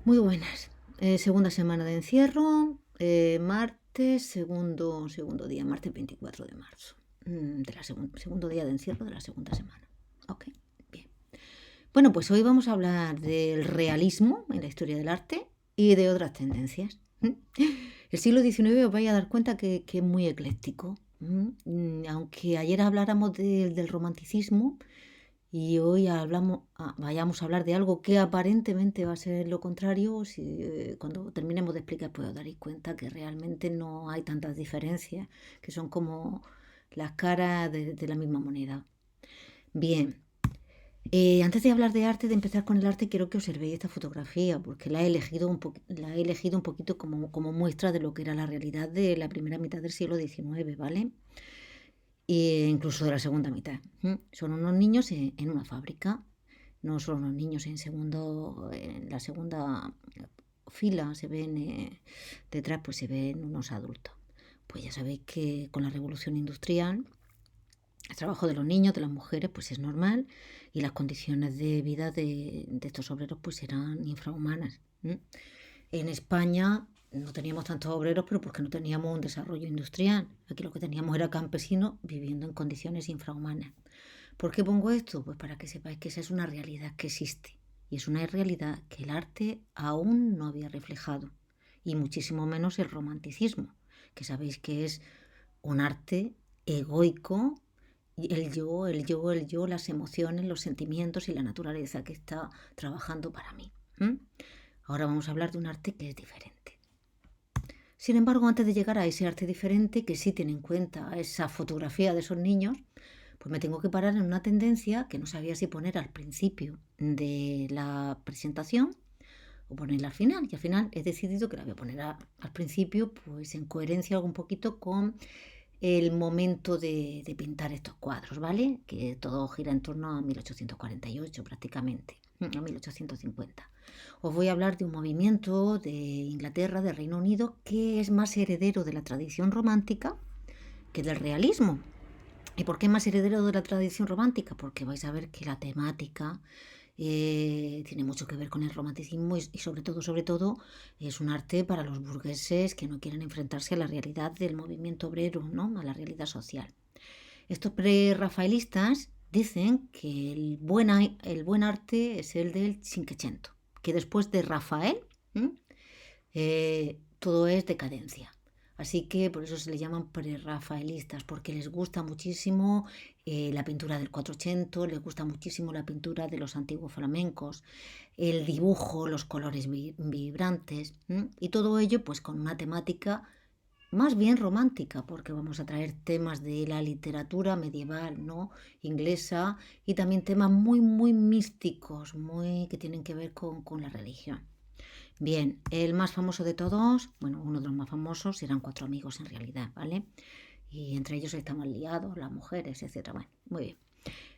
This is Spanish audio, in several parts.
Muy buenas. Segunda semana de encierro, martes, segundo día, martes 24 de marzo. Segundo día de encierro de la segunda semana. Ok, bien. Bueno, pues hoy vamos a hablar del realismo en la historia del arte y de otras tendencias. El siglo XIX os vais a dar cuenta que es muy ecléctico. Aunque ayer habláramos del romanticismo, y hoy vayamos a hablar de algo que aparentemente va a ser lo contrario. Cuando terminemos de explicar, pues os daréis cuenta que realmente no hay tantas diferencias, que son como las caras de la misma moneda. Bien, antes de hablar de arte, de empezar con el arte, quiero que observéis esta fotografía, porque la he elegido un poquito como muestra de lo que era la realidad de la primera mitad del siglo XIX, ¿vale? E incluso de la segunda mitad. Son unos niños en una fábrica, no son unos niños en la segunda fila, se ven detrás, pues se ven unos adultos. Pues ya sabéis que con la revolución industrial el trabajo de los niños, de las mujeres, pues es normal, y las condiciones de vida de estos obreros pues eran infrahumanas. En España no teníamos tantos obreros, pero porque no teníamos un desarrollo industrial. Aquí lo que teníamos era campesinos viviendo en condiciones infrahumanas. ¿Por qué pongo esto? Pues para que sepáis que esa es una realidad que existe. Y es una realidad que el arte aún no había reflejado. Y muchísimo menos el romanticismo, que sabéis que es un arte egoico, el yo, las emociones, los sentimientos y la naturaleza que está trabajando para mí. Ahora vamos a hablar de un arte que es diferente. Sin embargo, antes de llegar a ese arte diferente, que sí tiene en cuenta esa fotografía de esos niños, pues me tengo que parar en una tendencia que no sabía si poner al principio de la presentación o ponerla al final. Y al final he decidido que la voy a poner al principio, pues en coherencia un poquito con el momento de pintar estos cuadros, ¿vale? Que todo gira en torno a 1848 prácticamente, a 1850. Os voy a hablar de un movimiento de Inglaterra, de Reino Unido, que es más heredero de la tradición romántica que del realismo. ¿Y por qué más heredero de la tradición romántica? Porque vais a ver que la temática tiene mucho que ver con el romanticismo y sobre todo, es un arte para los burgueses que no quieren enfrentarse a la realidad del movimiento obrero, ¿no? A la realidad social. Estos pre-rafaelistas dicen que el buen arte es el del Cinquecento, que después de Rafael todo es decadencia. Así que por eso se le llaman prerrafaelistas, porque les gusta muchísimo la pintura del 480, les gusta muchísimo la pintura de los antiguos flamencos, el dibujo, los colores vibrantes, y todo ello pues con una temática más bien romántica, porque vamos a traer temas de la literatura medieval, ¿no? Inglesa, y también temas muy místicos, muy que tienen que ver con la religión. Bien, el más famoso de todos, bueno, uno de los más famosos, eran cuatro amigos en realidad, ¿vale? Y entre ellos estaban liados, las mujeres, etcétera. Bueno, muy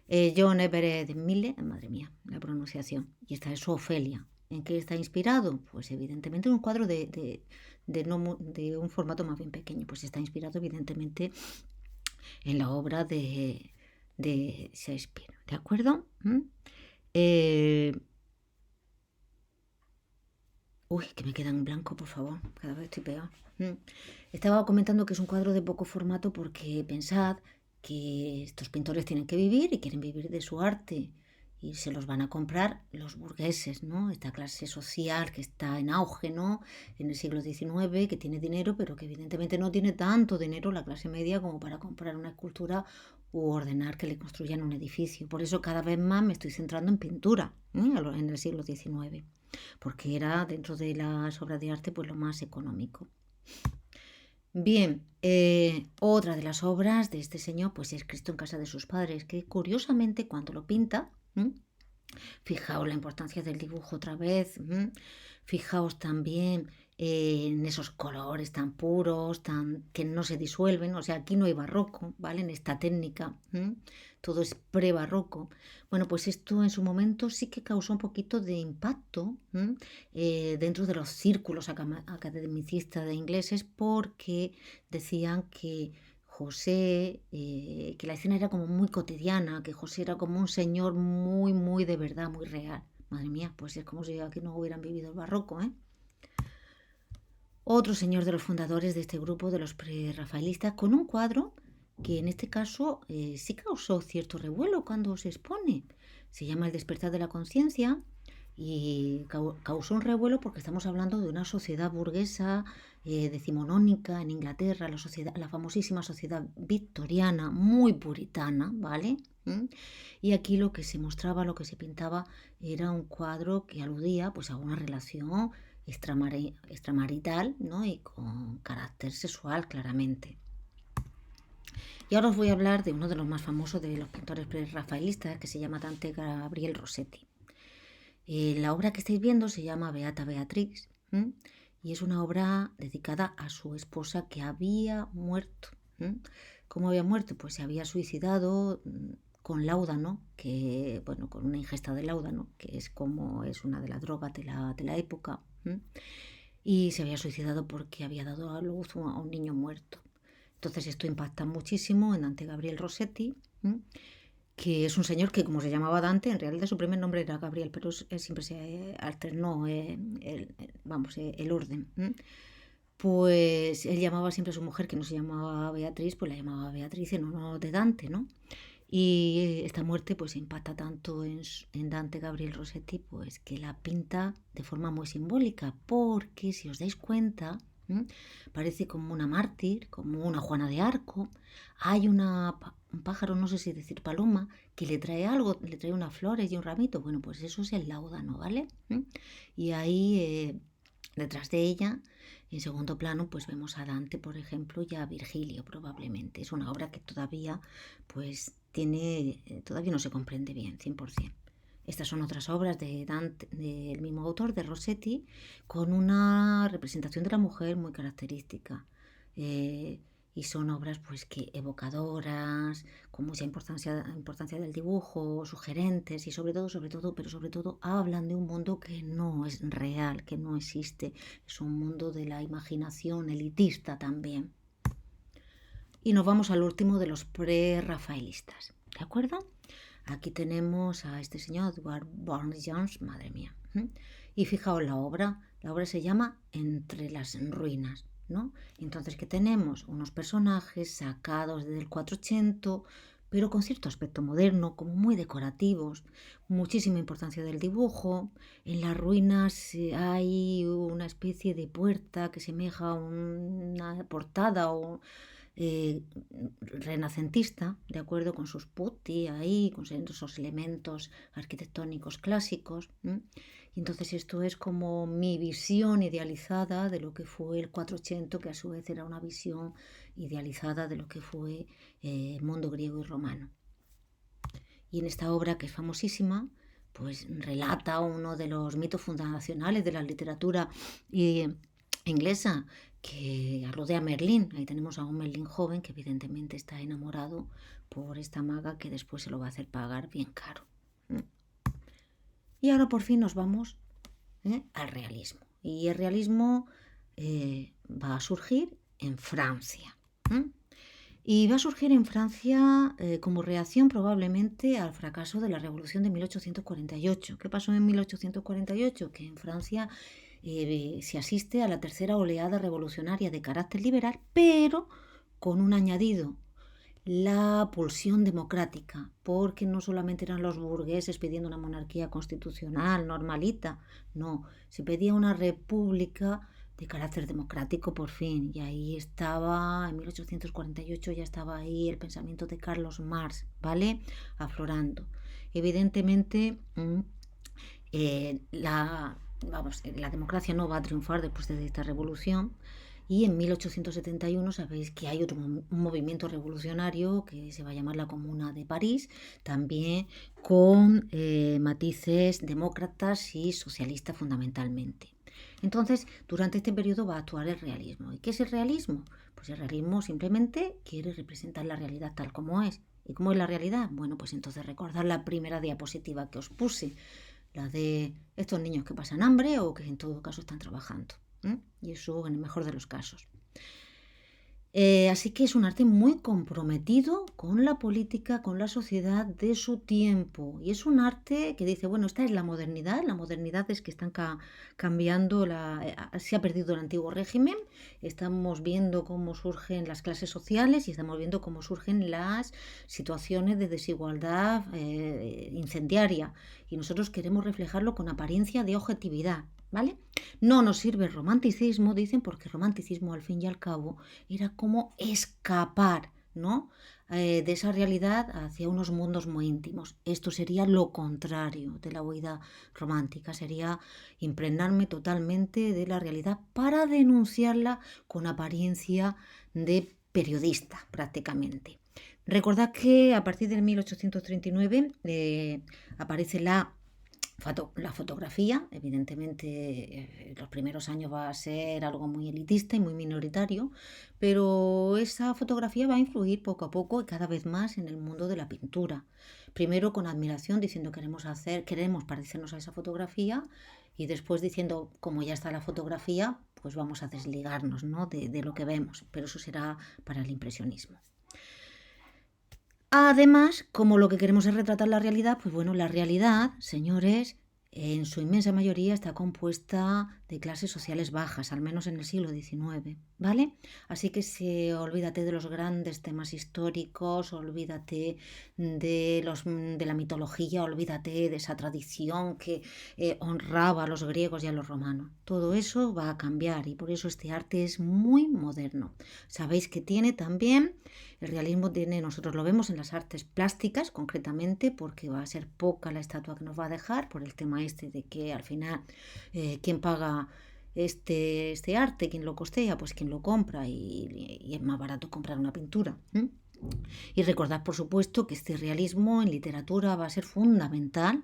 bien. John Everett Mille, madre mía, la pronunciación. Y esta es su Ofelia. ¿En qué está inspirado? Pues evidentemente en un cuadro de un formato más bien pequeño. Pues está inspirado evidentemente en la obra de Shakespeare. ¿De acuerdo? Eh, Uy, que me queda en blanco, por favor. Cada vez estoy peor. Estaba comentando que es un cuadro de poco formato porque pensad que estos pintores tienen que vivir y quieren vivir de su arte y se los van a comprar los burgueses, ¿no? Esta clase social que está en auge, ¿no? En el siglo XIX, que tiene dinero, pero que evidentemente no tiene tanto dinero la clase media como para comprar una escultura u ordenar que le construyan un edificio. Por eso cada vez más me estoy centrando en pintura, en el siglo XIX, porque era dentro de las obras de arte pues lo más económico. Bien, otra de las obras de este señor pues es Cristo en casa de sus padres, que curiosamente cuando lo pinta, fijaos la importancia del dibujo otra vez, fijaos también en esos colores tan puros, que no se disuelven, o sea, aquí no hay barroco, ¿vale? En esta técnica, todo es pre-barroco. Bueno, pues esto en su momento sí que causó un poquito de impacto dentro de los círculos academicistas de ingleses, porque decían que José, que la escena era como muy cotidiana, que José era como un señor muy de verdad, muy real. Madre mía, pues es como si aquí no hubieran vivido el barroco, ¿eh? Otro señor de los fundadores de este grupo de los prerrafaelistas, con un cuadro que en este caso sí causó cierto revuelo cuando se expone. Se llama El despertar de la conciencia y causó un revuelo porque estamos hablando de una sociedad burguesa decimonónica en Inglaterra, la famosísima sociedad victoriana, muy puritana, ¿vale? Y aquí lo que se mostraba, lo que se pintaba, era un cuadro que aludía pues, a una relación extramarital, ¿no? Y con carácter sexual claramente. Y ahora os voy a hablar de uno de los más famosos de los pintores prerrafaelistas, que se llama Dante Gabriel Rossetti. La obra que estáis viendo se llama Beata Beatrix, y es una obra dedicada a su esposa que había muerto. ¿Cómo había muerto? Pues se había suicidado con láudano, que, bueno, con una ingesta de láudano, que es como es una de las drogas de la época, y se había suicidado porque había dado a luz a un niño muerto. Entonces esto impacta muchísimo en Dante Gabriel Rossetti, que es un señor que, como se llamaba Dante, en realidad su primer nombre era Gabriel, pero siempre se alternó el orden. Pues él llamaba siempre a su mujer, que no se llamaba Beatriz, pues la llamaba Beatriz en honor de Dante, ¿no? Y esta muerte pues impacta tanto en Dante Gabriel Rossetti, pues que la pinta de forma muy simbólica, porque si os dais cuenta, parece como una mártir, como una Juana de Arco. Hay un pájaro, no sé si decir paloma, que le trae algo, le trae unas flores y un ramito. Bueno, pues eso es el láudano, ¿vale? Y ahí, detrás de ella, en segundo plano, pues vemos a Dante, por ejemplo, y a Virgilio, probablemente. Es una obra que todavía, pues, todavía no se comprende bien, 100%. Estas son otras obras de Dante, del mismo autor, de Rossetti, con una representación de la mujer muy característica. Y son obras pues que evocadoras, con mucha importancia del dibujo, sugerentes y sobre todo hablan de un mundo que no es real, que no existe. Es un mundo de la imaginación elitista también. Y nos vamos al último de los prerrafaelistas, ¿de acuerdo? Aquí tenemos a este señor, Edward Burne-Jones, madre mía. Y fijaos la obra se llama Entre las ruinas, ¿no? Entonces, ¿qué tenemos? Unos personajes sacados desde el 480, pero con cierto aspecto moderno, como muy decorativos, muchísima importancia del dibujo. En las ruinas hay una especie de puerta que semeja a una portada o renacentista, de acuerdo con sus putti ahí, con esos elementos arquitectónicos clásicos. Y entonces esto es como mi visión idealizada de lo que fue el 480, que a su vez era una visión idealizada de lo que fue el mundo griego y romano. Y en esta obra, que es famosísima, pues relata uno de los mitos fundacionales de la literatura inglesa, que rodea a Merlín. Ahí tenemos a un Merlín joven que evidentemente está enamorado por esta maga que después se lo va a hacer pagar bien caro. Y ahora por fin nos vamos al realismo. Y el realismo va a surgir en Francia. Y va a surgir en Francia como reacción probablemente al fracaso de la Revolución de 1848. ¿Qué pasó en 1848? Que en Francia se asiste a la tercera oleada revolucionaria de carácter liberal, pero con un añadido: la pulsión democrática, porque no solamente eran los burgueses pidiendo una monarquía constitucional normalita, no, se pedía una república de carácter democrático por fin. Y ahí estaba, en 1848 ya estaba ahí el pensamiento de Carlos Marx, ¿vale? Aflorando. Evidentemente, la democracia no va a triunfar después de esta revolución. Y en 1871 sabéis que hay otro movimiento revolucionario que se va a llamar la Comuna de París, también con matices demócratas y socialistas fundamentalmente. Entonces, durante este periodo va a actuar el realismo. ¿Y qué es el realismo? Pues el realismo simplemente quiere representar la realidad tal como es. ¿Y cómo es la realidad? Bueno, pues entonces recordad la primera diapositiva que os puse, la de estos niños que pasan hambre o que en todo caso están trabajando. Y eso en el mejor de los casos. Así que es un arte muy comprometido con la política, con la sociedad de su tiempo. Y es un arte que dice, bueno, esta es la modernidad. La modernidad es que están cambiando, se ha perdido el antiguo régimen. Estamos viendo cómo surgen las clases sociales y estamos viendo cómo surgen las situaciones de desigualdad incendiaria. Y nosotros queremos reflejarlo con apariencia de objetividad, ¿vale? No nos sirve el romanticismo, dicen, porque el romanticismo al fin y al cabo era como escapar, ¿no? De esa realidad hacia unos mundos muy íntimos. Esto sería lo contrario de la huida romántica, sería impregnarme totalmente de la realidad para denunciarla con apariencia de periodista prácticamente. Recordad que a partir de 1839 aparece la fotografía. Evidentemente, los primeros años va a ser algo muy elitista y muy minoritario, pero esa fotografía va a influir poco a poco y cada vez más en el mundo de la pintura. Primero con admiración, diciendo queremos parecernos a esa fotografía, y después diciendo, como ya está la fotografía, pues vamos a desligarnos, ¿no?, de lo que vemos, pero eso será para el impresionismo. Además, como lo que queremos es retratar la realidad, pues bueno, la realidad, señores, en su inmensa mayoría está compuesta de clases sociales bajas, al menos en el siglo XIX, ¿vale? Así que olvídate de los grandes temas históricos, olvídate de la mitología, olvídate de esa tradición que honraba a los griegos y a los romanos. Todo eso va a cambiar y por eso este arte es muy moderno. Sabéis que tiene también, el realismo tiene, nosotros lo vemos en las artes plásticas concretamente, porque va a ser poca la estatua que nos va a dejar por el tema este de que al final quién paga este arte, quién lo costea, pues quien lo compra, y es más barato comprar una pintura. Y recordad, por supuesto, que este realismo en literatura va a ser fundamental.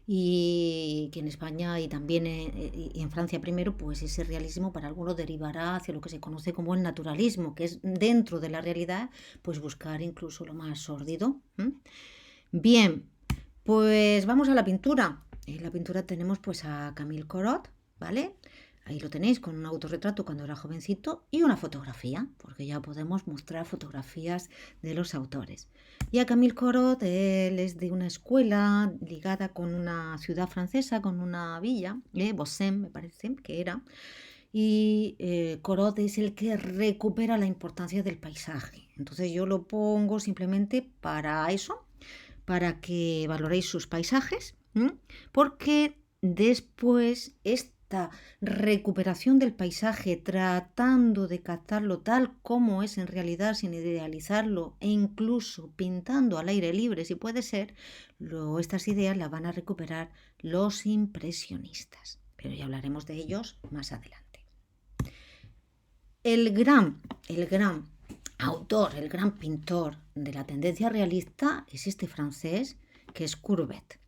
Y que en España y también en Francia primero, pues ese realismo para algunos derivará hacia lo que se conoce como el naturalismo, que es dentro de la realidad, pues buscar incluso lo más sórdido. Bien, pues vamos a la pintura. En la pintura tenemos pues a Camille Corot, ¿vale? Ahí lo tenéis con un autorretrato cuando era jovencito y una fotografía, porque ya podemos mostrar fotografías de los autores. Y a Camille Corot, él es de una escuela ligada con una ciudad francesa, con una villa, Bossem me parece que era, y Corot es el que recupera la importancia del paisaje. Entonces yo lo pongo simplemente para eso, para que valoréis sus paisajes, porque después esta recuperación del paisaje, tratando de captarlo tal como es en realidad, sin idealizarlo, e incluso pintando al aire libre si puede ser, estas ideas las van a recuperar los impresionistas, pero ya hablaremos de ellos más adelante. El gran autor, el gran pintor de la tendencia realista es este francés, que es Courbet.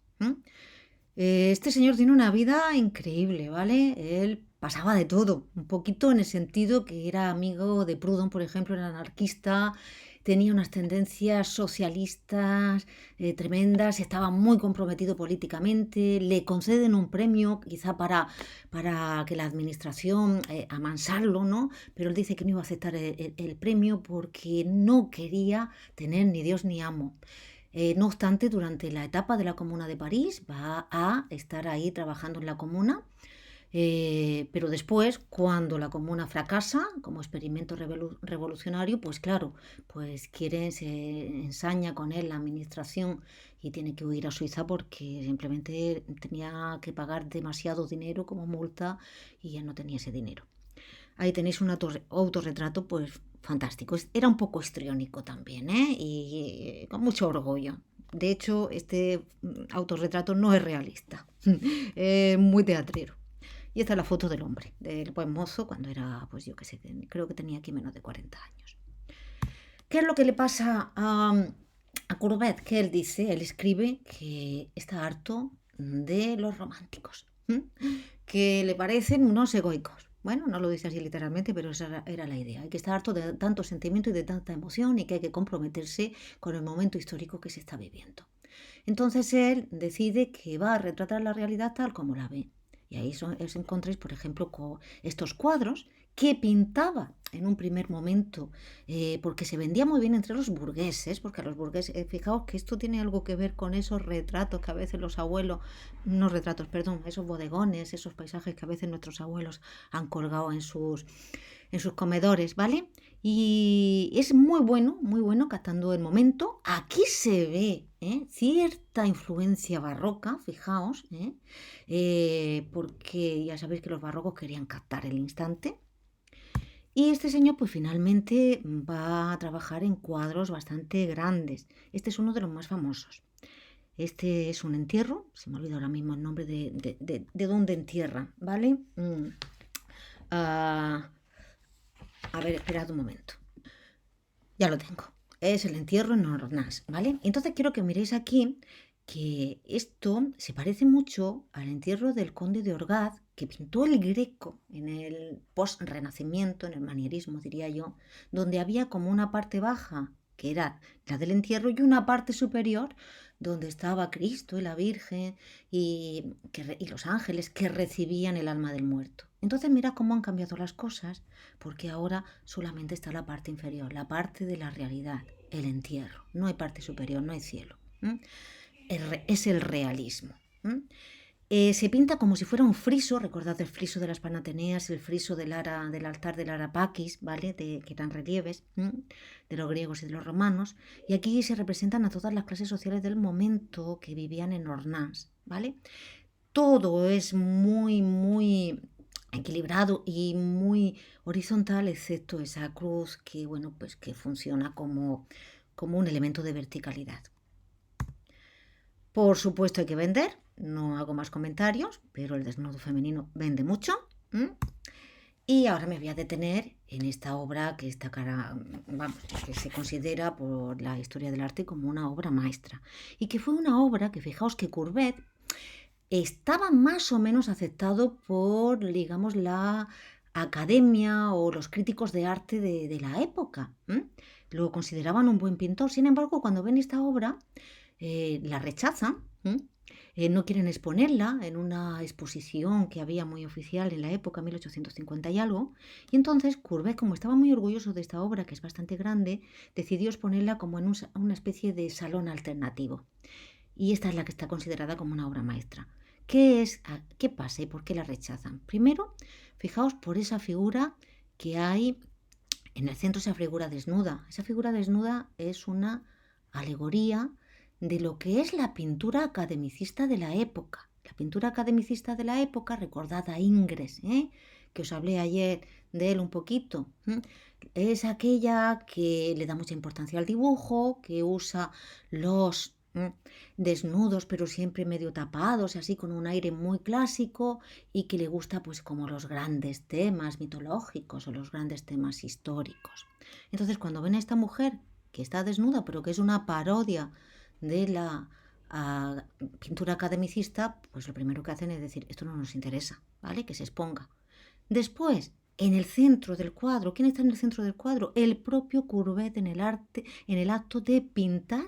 Este señor tiene una vida increíble, ¿vale? Él pasaba de todo, un poquito en el sentido que era amigo de Proudhon, por ejemplo, era anarquista, tenía unas tendencias socialistas tremendas, estaba muy comprometido políticamente, le conceden un premio quizá para que la administración amansarlo, ¿no? Pero él dice que no iba a aceptar el premio porque no quería tener ni Dios ni amo. No obstante, durante la etapa de la Comuna de París va a estar ahí trabajando en la Comuna, pero después, cuando la Comuna fracasa como experimento revolucionario, pues claro, pues se ensaña con él la administración y tiene que huir a Suiza porque simplemente tenía que pagar demasiado dinero como multa y él no tenía ese dinero. Ahí tenéis un autorretrato pues fantástico. Era un poco histriónico también, y con mucho orgullo. De hecho, este autorretrato no es realista, muy teatrero. Y esta es la foto del hombre, del buen mozo, cuando era, pues yo qué sé, creo que tenía aquí menos de 40 años. ¿Qué es lo que le pasa a Courbet? Que él escribe que está harto de los románticos, que le parecen unos egoicos. Bueno, no lo dice así literalmente, pero esa era la idea. Hay que estar harto de tanto sentimiento y de tanta emoción y que hay que comprometerse con el momento histórico que se está viviendo. Entonces él decide que va a retratar la realidad tal como la ve. Y ahí os encontréis, por ejemplo, con estos cuadros que pintaba en un primer momento, porque se vendía muy bien entre los burgueses, porque a los burgueses, fijaos que esto tiene algo que ver con esos retratos que a veces los abuelos, no retratos, perdón, esos bodegones, esos paisajes que a veces nuestros abuelos han colgado en sus comedores, ¿vale? Y es muy bueno captando el momento. Aquí se ve cierta influencia barroca, fijaos, porque ya sabéis que los barrocos querían captar el instante. Y este señor pues finalmente va a trabajar en cuadros bastante grandes. Este es uno de los más famosos. Este es un entierro, se me ha olvidado ahora mismo el nombre de dónde entierra, ¿vale? Ah, a ver, esperad un momento. Ya lo tengo. Es el entierro en Ornás, ¿vale? Entonces quiero que miréis aquí que esto se parece mucho al entierro del conde de Orgaz que pintó el Greco en el post-renacimiento, en el manierismo diría yo, donde había como una parte baja, que era la del entierro, y una parte superior donde estaba Cristo y la Virgen y los ángeles que recibían el alma del muerto. Entonces mira cómo han cambiado las cosas, porque ahora solamente está la parte inferior, la parte de la realidad, el entierro. No hay parte superior, no hay cielo. Es el realismo. Se pinta como si fuera un friso, recordad el friso de las Panateneas, el friso del altar del Arapaquis, ¿vale? Que eran relieves de los griegos y de los romanos. Y aquí se representan a todas las clases sociales del momento que vivían en Ornans, ¿vale? Todo es muy equilibrado y muy horizontal, excepto esa cruz que, bueno, pues que funciona como un elemento de verticalidad. Por supuesto hay que vender, no hago más comentarios, pero el desnudo femenino vende mucho. Y ahora me voy a detener en esta obra que que se considera por la historia del arte como una obra maestra. Y que fue una obra que, fijaos que Courbet estaba más o menos aceptado por, digamos, la academia o los críticos de arte de la época. Lo consideraban un buen pintor. Sin embargo, cuando ven esta obra, la rechazan, no quieren exponerla en una exposición que había muy oficial en la época, 1850 y algo, y entonces Courbet, como estaba muy orgulloso de esta obra, que es bastante grande, decidió exponerla como en una especie de salón alternativo. Y esta es la que está considerada como una obra maestra. ¿Qué pasa y por qué la rechazan? Primero, fijaos por esa figura que hay en el centro, esa figura desnuda. Esa figura desnuda es una alegoría de lo que es la pintura academicista de la época. La pintura academicista de la época, recordad a Ingres, que os hablé ayer de él un poquito, es aquella que le da mucha importancia al dibujo, que usa los desnudos pero siempre medio tapados, así con un aire muy clásico, y que le gusta pues como los grandes temas mitológicos o los grandes temas históricos. Entonces cuando ven a esta mujer que está desnuda pero que es una parodia de la pintura academicista, pues lo primero que hacen es decir, esto no nos interesa, ¿vale? Que se exponga. Después, en el centro del cuadro, ¿quién está en el centro del cuadro? El propio Courbet en el acto de pintar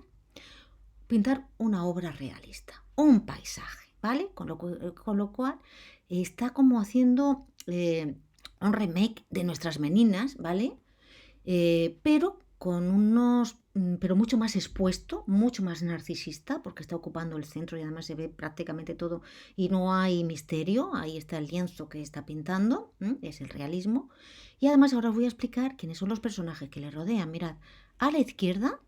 una obra realista, un paisaje, ¿vale? Con lo cual está como haciendo un remake de Nuestras Meninas, ¿vale? Pero mucho más expuesto, mucho más narcisista, porque está ocupando el centro y además se ve prácticamente todo y no hay misterio. Ahí está el lienzo que está pintando, es el realismo. Y además ahora os voy a explicar quiénes son los personajes que le rodean. Mirad, a la izquierda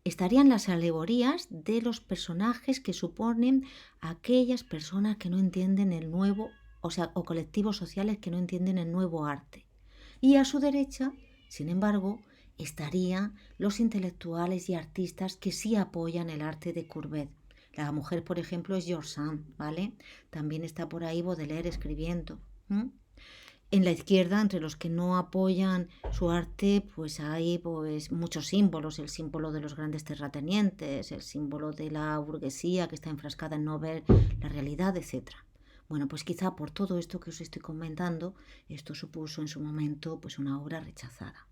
estarían las alegorías de los personajes que suponen aquellas personas que no entienden el nuevo, o colectivos sociales que no entienden el nuevo arte. Y a su derecha, sin embargo, estarían los intelectuales y artistas que sí apoyan el arte de Courbet. La mujer, por ejemplo, es George Sand, ¿vale? También está por ahí Baudelaire escribiendo. En la izquierda, entre los que no apoyan su arte, pues hay pues muchos símbolos, el símbolo de los grandes terratenientes, el símbolo de la burguesía que está enfrascada en no ver la realidad, etc. Bueno, pues quizá por todo esto que os estoy comentando, esto supuso en su momento pues una obra rechazada.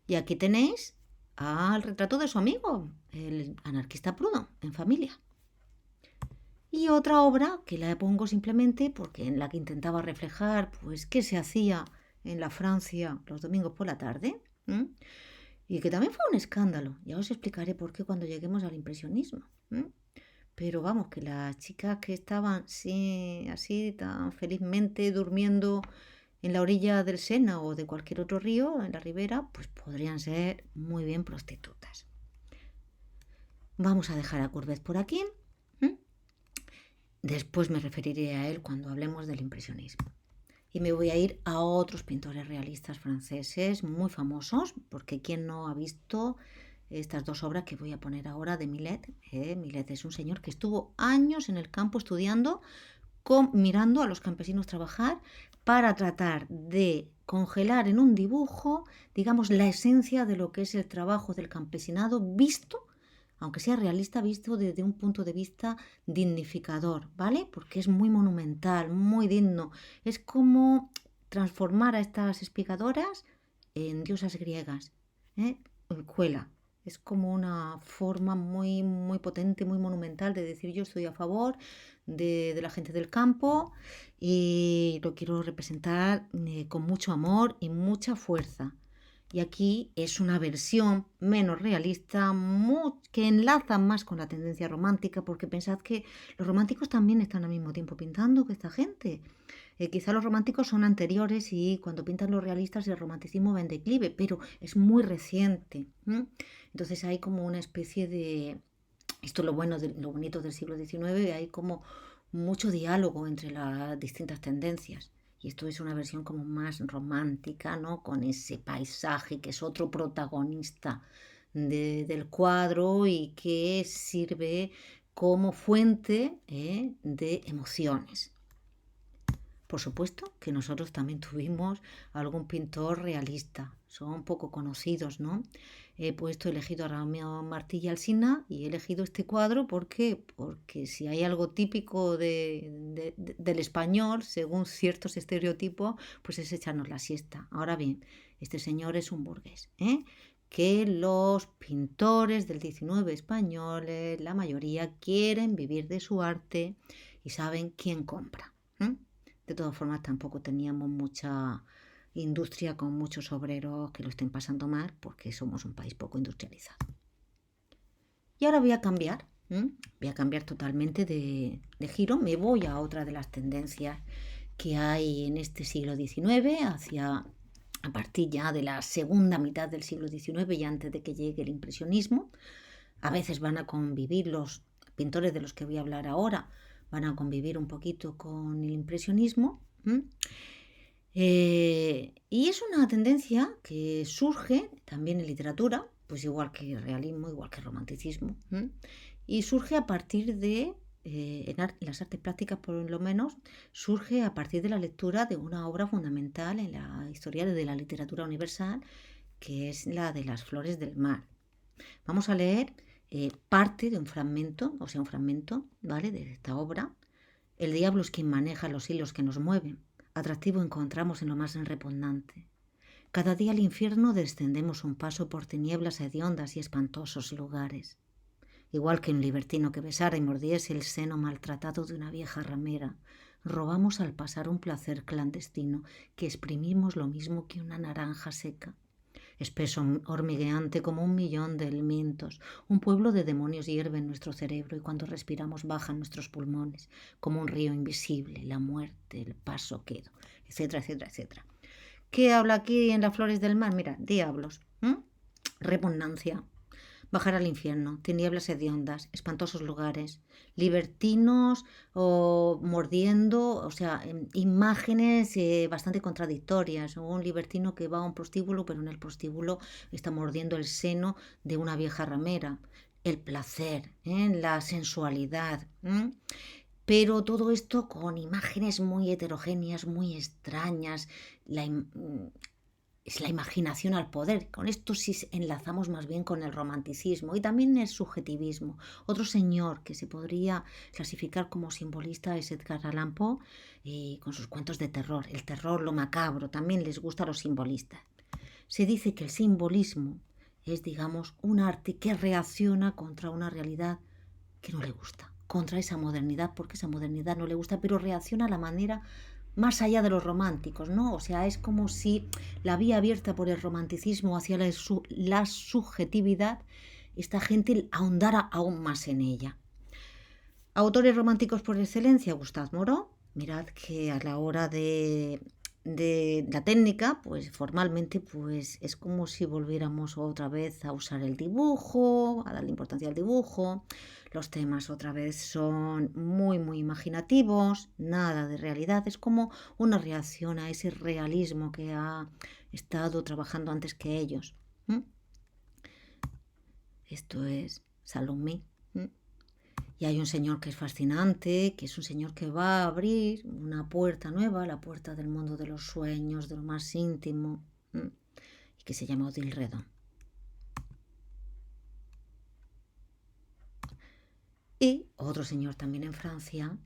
Y aquí tenéis al retrato de su amigo, el anarquista Proudhon, en familia. Y otra obra que la pongo simplemente porque en la que intentaba reflejar pues qué se hacía en la Francia los domingos por la tarde, y que también fue un escándalo. Ya os explicaré por qué cuando lleguemos al impresionismo. Pero vamos, que las chicas que estaban así tan felizmente durmiendo en la orilla del Sena o de cualquier otro río, en la ribera, pues podrían ser muy bien prostitutas. Vamos a dejar a Courbet por aquí. Después me referiré a él cuando hablemos del impresionismo. Y me voy a ir a otros pintores realistas franceses muy famosos, porque ¿quién no ha visto estas dos obras que voy a poner ahora de Millet? Millet es un señor que estuvo años en el campo estudiando, mirando a los campesinos trabajar para tratar de congelar en un dibujo, digamos, la esencia de lo que es el trabajo del campesinado visto, aunque sea realista, visto desde un punto de vista dignificador, ¿vale? Porque es muy monumental, muy digno. Es como transformar a estas espigadoras en diosas griegas, Cuela. Es como una forma muy, muy potente, muy monumental de decir yo estoy a favor de la gente del campo y lo quiero representar con mucho amor y mucha fuerza. Y aquí es una versión menos realista, que enlaza más con la tendencia romántica, porque pensad que los románticos también están al mismo tiempo pintando que esta gente. Quizá los románticos son anteriores y cuando pintan los realistas el romanticismo va en declive, pero es muy reciente. Entonces hay como una especie de... Esto es lo bonito del siglo XIX, hay como mucho diálogo entre las distintas tendencias. Y esto es una versión como más romántica, ¿no? Con ese paisaje que es otro protagonista del cuadro y que sirve como fuente de emociones. Por supuesto que nosotros también tuvimos algún pintor realista, son poco conocidos, ¿no? He elegido a Ramón Martí y Alsina y he elegido este cuadro porque si hay algo típico del español, según ciertos estereotipos, pues es echarnos la siesta. Ahora bien, este señor es un burgués, que los pintores del 19 españoles, la mayoría, quieren vivir de su arte y saben quién compra. De todas formas, tampoco teníamos mucha industria con muchos obreros que lo estén pasando mal porque somos un país poco industrializado. Y ahora voy a cambiar totalmente de giro. Me voy a otra de las tendencias que hay en este siglo XIX, a partir ya de la segunda mitad del siglo XIX y antes de que llegue el impresionismo. A veces van a convivir los pintores de los que voy a hablar ahora, van a convivir un poquito con el impresionismo. Y es una tendencia que surge también en literatura, pues igual que el realismo, igual que el romanticismo, y surge a partir de, en las artes plásticas por lo menos, surge a partir de la lectura de una obra fundamental en la historia de la literatura universal, que es la de Las flores del mar. Vamos a leer parte de un fragmento, ¿vale?, de esta obra. El diablo es quien maneja los hilos que nos mueven. Atractivo encontramos en lo más repugnante. Cada día al infierno descendemos un paso por tinieblas hediondas y espantosos lugares. Igual que un libertino que besara y mordiese el seno maltratado de una vieja ramera, robamos al pasar un placer clandestino que exprimimos lo mismo que una naranja seca. Espeso, hormigueante como 1.000.000 de elementos, un pueblo de demonios hierve en nuestro cerebro y cuando respiramos bajan nuestros pulmones, como un río invisible, la muerte, el paso quedo, etcétera, etcétera, etcétera. ¿Qué habla aquí en Las flores del mar? Mira, diablos, repugnancia, bajar al infierno, tinieblas hediondas, espantosos lugares, libertinos o mordiendo, o sea, imágenes bastante contradictorias. Un libertino que va a un prostíbulo, pero en el prostíbulo está mordiendo el seno de una vieja ramera. El placer, la sensualidad. Pero todo esto con imágenes muy heterogéneas, muy extrañas. Es la imaginación al poder. Con esto sí enlazamos más bien con el romanticismo y también el subjetivismo. Otro señor que se podría clasificar como simbolista es Edgar Allan Poe, con sus cuentos de terror. El terror, lo macabro, también les gusta a los simbolistas. Se dice que el simbolismo es, digamos, un arte que reacciona contra una realidad que no le gusta, contra esa modernidad, porque esa modernidad no le gusta, pero reacciona a la manera más allá de los románticos, ¿no? O sea, es como si la vía abierta por el romanticismo hacia la subjetividad, esta gente ahondara aún más en ella. Autores románticos por excelencia, Gustave Moreau. Mirad que a la hora de la técnica, pues formalmente pues es como si volviéramos otra vez a usar el dibujo, a darle importancia al dibujo. Los temas otra vez son muy imaginativos, nada de realidad, es como una reacción a ese realismo que ha estado trabajando antes que ellos. Esto es Salomé. Y hay un señor que es fascinante, que es un señor que va a abrir una puerta nueva, la puerta del mundo de los sueños, de lo más íntimo, y que se llama Odile Redon. Y otro señor también en Francia,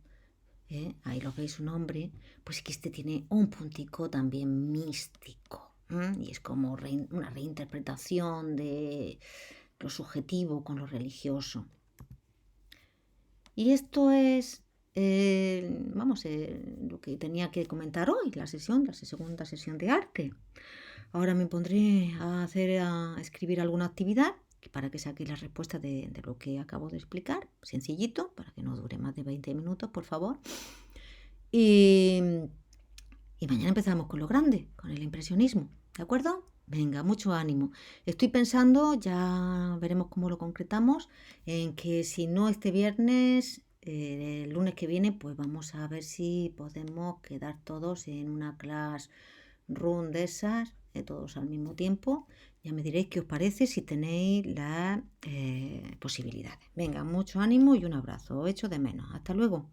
ahí lo veis su nombre, pues que este tiene un puntico también místico, y es como una reinterpretación de lo subjetivo con lo religioso. Y esto es, lo que tenía que comentar hoy, la segunda sesión de arte. Ahora me pondré a escribir alguna actividad para que saque la respuesta de lo que acabo de explicar, sencillito, para que no dure más de 20 minutos, por favor. Y mañana empezamos con lo grande, con el impresionismo, ¿de acuerdo? Venga, mucho ánimo. Estoy pensando, ya veremos cómo lo concretamos, en que si no este viernes, el lunes que viene, pues vamos a ver si podemos quedar todos en una class room de esas, todos al mismo tiempo. Ya me diréis qué os parece si tenéis las posibilidades. Venga, mucho ánimo y un abrazo. Os echo de menos. Hasta luego.